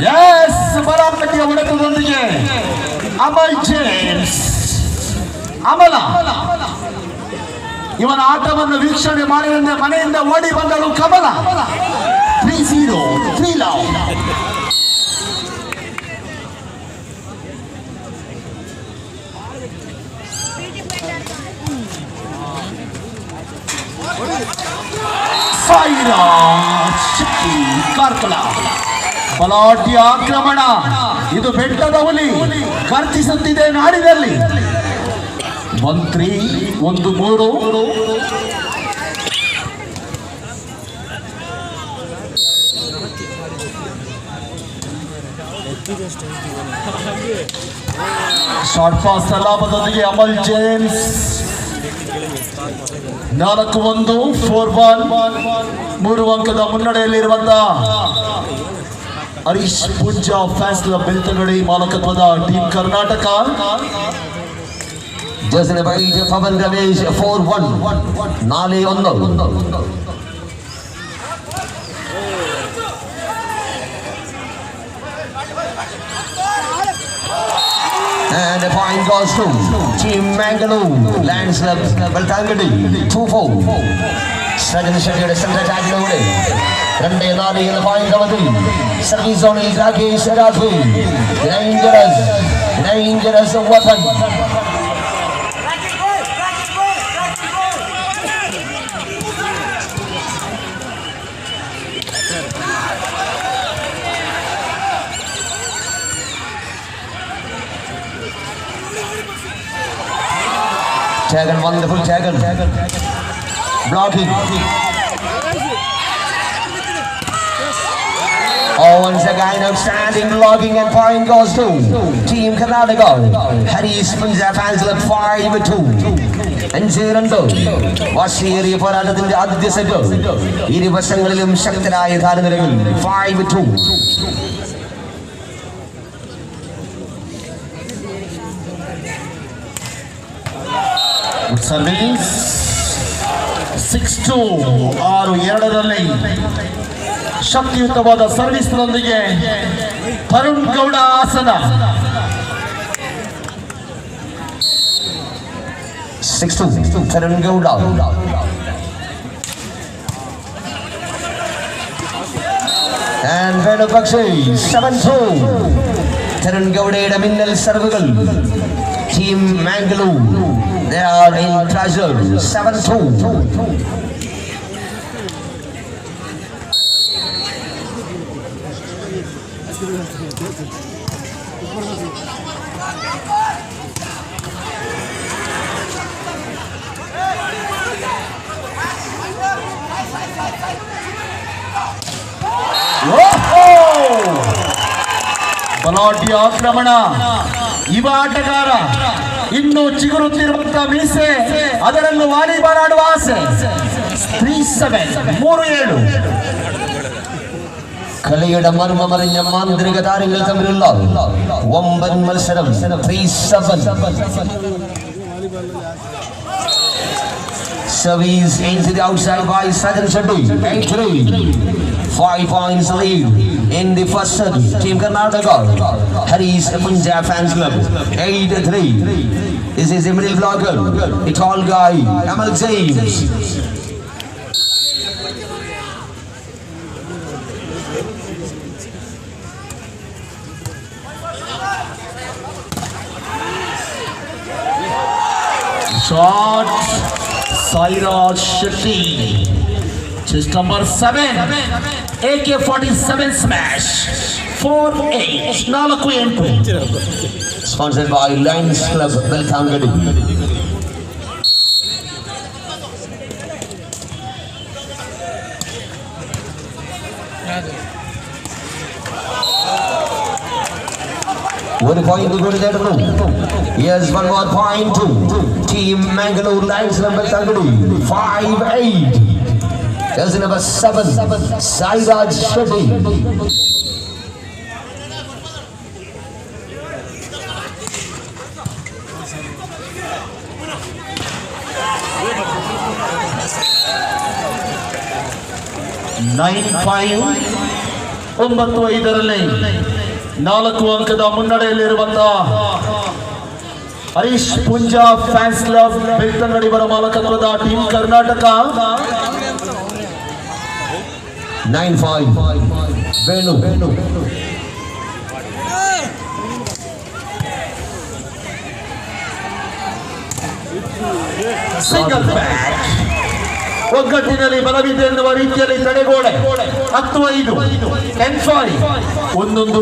S ಬಲಾಪತಿಯ ಹೊಡೆತದೊಂದಿಗೆ Amal James Amala ಇವನ ಆಟವನ್ನು ವೀಕ್ಷಣೆ ಮಾಡಿದ ಮನೆಯಿಂದ ಓಡಿ ಬಂದಳು ಕಮಲ 3-0 3 ಲವ್. ಕಾರ್ಕಳ ಬಲಾಢ್ಯ ಆಕ್ರಮಣ. ಇದು ಬೆಟ್ಟದ ಹುಲಿ ಗರ್ಜಿಸುತ್ತಿದೆ ನಾಡಿನಲ್ಲಿ. 1-3 1-3. ಶಾರ್ಟ್ ಪಾಸ್ ಲಾಭದೊಂದಿಗೆ ಅಮಲ್ ಜೇಮ್ಸ್ 4-1 4-1. 3 ಅಂಕದ ಮುನ್ನಡೆಯಲ್ಲಿರುವಂತಹ ಹರೀಶ್ ಪೂಂಜಾ ಫ್ಯಾನ್ಸ್ ಕ್ಲಬ್ ಬೆಳ್ತಂಗಡಿ ಮಾಲಕತ್ವದ team Karnataka. Jersey number 8 Pavan Ramesh 4-1 4-1. And the point goes to Team Mangalore, Lions Club Beltangadi 2-4. Second shot center attack loaded. 2-4 point avadi. Service zone is Rakesh Rathwi. Dangerous weapon. Taken, wonderful taken. Blocking. Oh, once again, outstanding blocking and point goes to Team Karnataka. Harish Punjab fans club 5-2. And 0-2. Washiri പോരാട്ടത്തിന്റെ ആദ്യത്തെ set. ഇരുവശങ്ങളിലും ശക്തരായ താരനിരകൾ 5-2. Service 6-2 6-2ರಲ್ಲಿ ಶಕ್ತಿಯುತವಾದ ಸರ್ವಿಸ್ನೊಂದಿಗೆ Tarun Gowda Hassan 6-2 Tarun Gowda. And Venu Bakshi 7-2 Tarun ಗೌಡയുടെ മിന്നൽ സർവുകൾ. Team Mangalore, they are in treasure 7-2. ಬಲಾಢ್ಯ ಆಕ್ರಮಣ. ಯುವ ಆಟಗಾರ, ಇನ್ನು ಚಿಗುರುತ್ತಿರುವಂತಹ ಮೀಸೆ, ಅದರಲ್ಲೂ ವಾಲಿಬಾಲ್ ಆಡುವ ಆಸೆ. 3-7 കളിയുടെ മർമ്മമറിഞ്ഞ മാന്ത്രിക താരങ്ങൾ തമ്മിലുള്ള 9 മത്സരം 3-7. Service into the outside by Sajan Shetty 8-3. 5 points lead in the first set. Team Karnataka, Harish Punjab fans club 8-3. This is the middle blocker, a tall guy, Amal James. Shot, Sairaj Shetty. Chest number 7, AK-47 smash. 4-8 4-8. Sponsored by Lions Club Beltangadi. One point to go to that room. Here's one more point to Team Mangalore Lions Club Beltangadi 5-8. There's number 7, Sairaj Shetty. 9-5ರಲ್ಲಿ 4 ಅಂಕದ ಮುನ್ನಡೆಯಲ್ಲಿರುವಂತಹ Harish Poonja fans club Belthangady ಇವರ ಮಾಲಕತ್ವದ team Karnataka 9-5 Venu single bat. ಒಗ್ಗಟ್ಟಿನಲ್ಲಿ ಬಲವಿದೆ ಎನ್ನುವ ರೀತಿಯಲ್ಲಿ ತಡೆಗೋಡೆ 10-5 10-5 ಒಂದೊಂದು